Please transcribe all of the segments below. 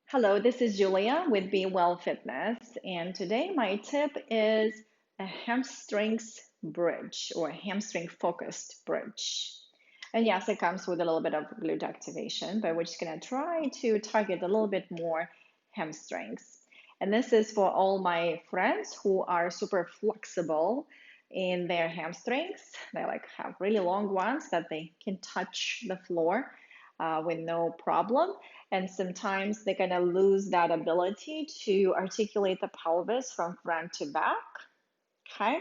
Hello, this is Julia with Be Well Fitness, and today my tip is a hamstrings bridge or hamstring focused bridge. And yes, it comes with a little bit of glute activation, but we're just going to try to target a little bit more hamstrings. And this is for all my friends who are super flexible in their hamstrings. They like have really long ones that they can touch the floor with no problem. And sometimes they kind of lose that ability to articulate the pelvis from front to back. Okay.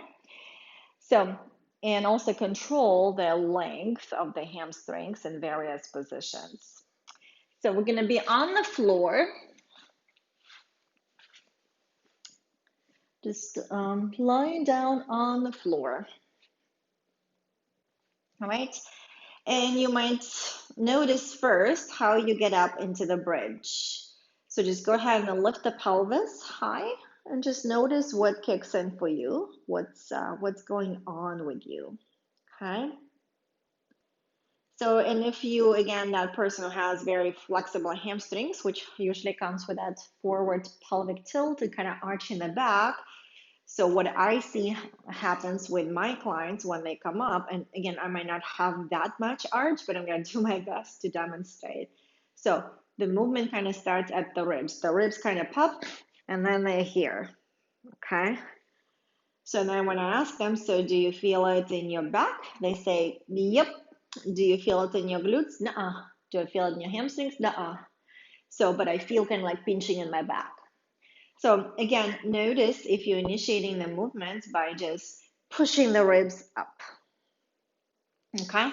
So, and also control the length of the hamstrings in various positions. So we're going to be on the floor, just lying down on the floor. All right. And you might notice first how you get up into the bridge. So just go ahead and lift the pelvis high and just notice what kicks in for you, what's going on with you. Okay. So, and if you, again, that person who has very flexible hamstrings, which usually comes with that forward pelvic tilt and kind of arching the back. So what I see happens with my clients when they come up, and again, I might not have that much arch, but I'm going to do my best to demonstrate. So the movement kind of starts at the ribs. The ribs kind of pop, and then they're here, okay? So then when I ask them, so do you feel it in your back? They say, yep. Do you feel it in your glutes? Nuh-uh. Do I feel it in your hamstrings? Nuh-uh. So, but I feel kind of like pinching in my back. So again, notice if you're initiating the movement by just pushing the ribs up. Okay.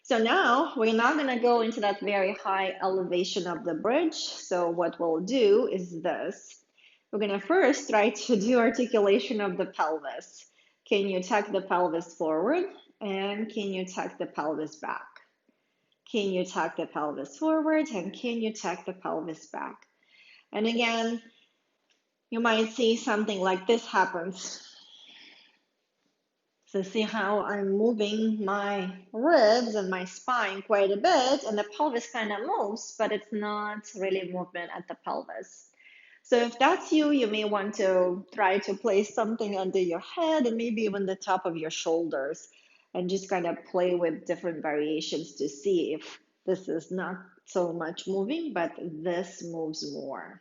So now we're not going to go into that very high elevation of the bridge. So what we'll do is this. We're going to first try to do articulation of the pelvis. Can you tuck the pelvis forward? And can you tuck the pelvis back? Can you tuck the pelvis forward? And can you tuck the pelvis back? And again, you might see something like this happens. So see how I'm moving my ribs and my spine quite a bit, and the pelvis kind of moves, but it's not really movement at the pelvis. So if that's you, you may want to try to place something under your head and maybe even the top of your shoulders and just kind of play with different variations to see if this is not so much moving, but this moves more,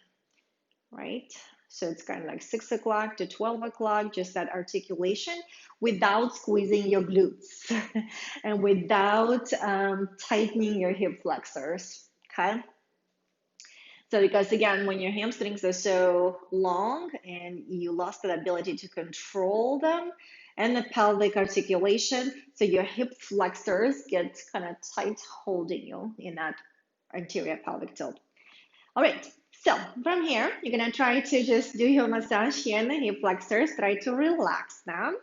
right? So it's kind of like 6 o'clock to 12 o'clock, just that articulation without squeezing your glutes and without tightening your hip flexors, okay? So because again, when your hamstrings are so long and you lost the ability to control them and the pelvic articulation, so your hip flexors get kind of tight holding you in that anterior pelvic tilt. All right, so from here, you're gonna try to just do your massage here in the hip flexors, try to relax them.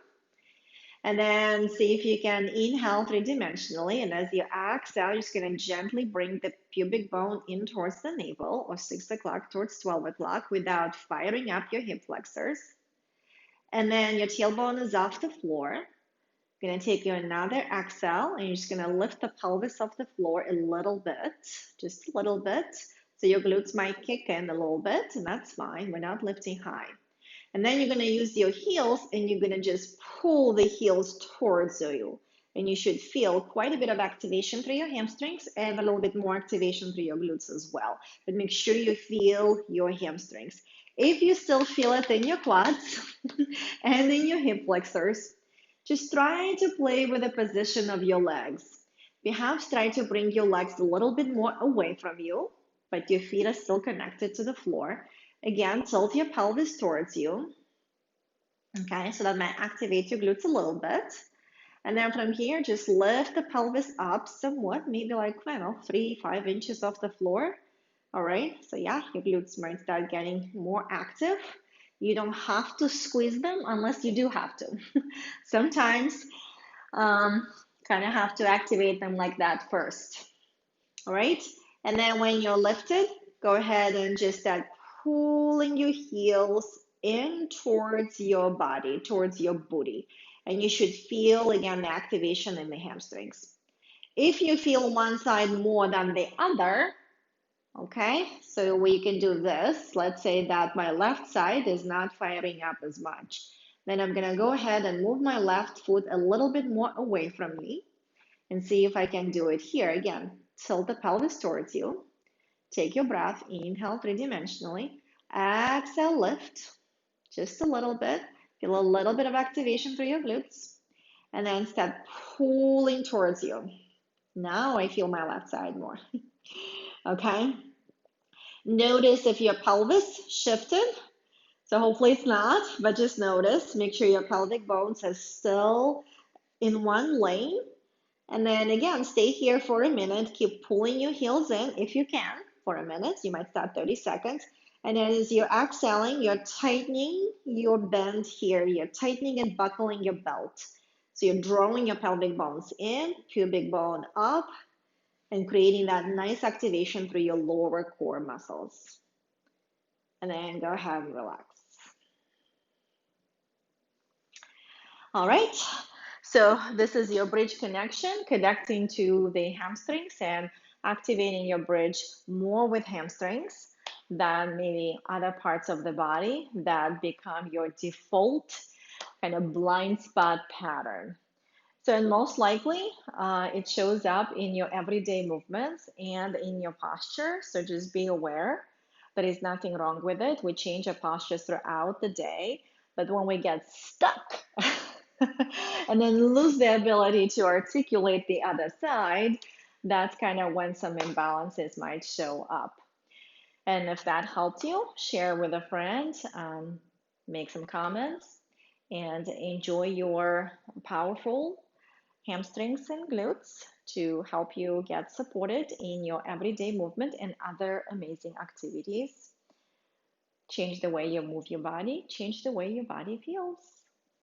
And then see if you can inhale three-dimensionally. And as you exhale, you're just gonna gently bring the pubic bone in towards the navel or 6 o'clock towards 12 o'clock without firing up your hip flexors. And then your tailbone is off the floor. You're gonna take you another exhale and you're just gonna lift the pelvis off the floor a little bit, just a little bit. So your glutes might kick in a little bit, and that's fine. We're not lifting high. And then you're going to use your heels and you're going to just pull the heels towards you. And you should feel quite a bit of activation through your hamstrings and a little bit more activation through your glutes as well. But make sure you feel your hamstrings. If you still feel it in your quads and in your hip flexors, just try to play with the position of your legs. Perhaps try to bring your legs a little bit more away from you, but your feet are still connected to the floor. Again, tilt your pelvis towards you. Okay, so that might activate your glutes a little bit. And then from here, just lift the pelvis up somewhat, maybe like, I don't know, 3-5 inches off the floor. All right, so yeah, your glutes might start getting more active. You don't have to squeeze them unless you do have to. Sometimes kind of have to activate them like that first. All right, and then when you're lifted, go ahead and just start pulling your heels in towards your body, towards your booty. And you should feel, again, the activation in the hamstrings. If you feel one side more than the other, Okay, so we can do this. Let's say that my left side is not firing up as much. Then I'm gonna go ahead and move my left foot a little bit more away from me and see if I can do it here. Again, tilt the pelvis towards you. Take your breath, inhale three-dimensionally. Exhale, lift just a little bit. Feel a little bit of activation through your glutes. And then start pulling towards you. Now I feel my left side more. Okay? Notice if your pelvis shifted. So hopefully it's not, but just notice. Make sure your pelvic bones are still in one lane. And then again, stay here for a minute. Keep pulling your heels in if you can for a minute. You might start 30 seconds. And then as you're exhaling, you're tightening your bend here. You're tightening and buckling your belt. So you're drawing your pelvic bones in, pubic bone up, and creating that nice activation through your lower core muscles. And then go ahead and relax. All right. So this is your bridge connection, connecting to the hamstrings and activating your bridge more with hamstrings than maybe other parts of the body that become your default kind of blind spot pattern. So, and most likely, it shows up in your everyday movements and in your posture. So just be aware there is nothing wrong with it. We change our postures throughout the day, but when we get stuck and then lose the ability to articulate the other side, that's kind of when some imbalances might show up. And if that helped you, share with a friend, make some comments, and enjoy your powerful hamstrings and glutes to help you get supported in your everyday movement and other amazing activities. Change the way you move your body, change the way your body feels.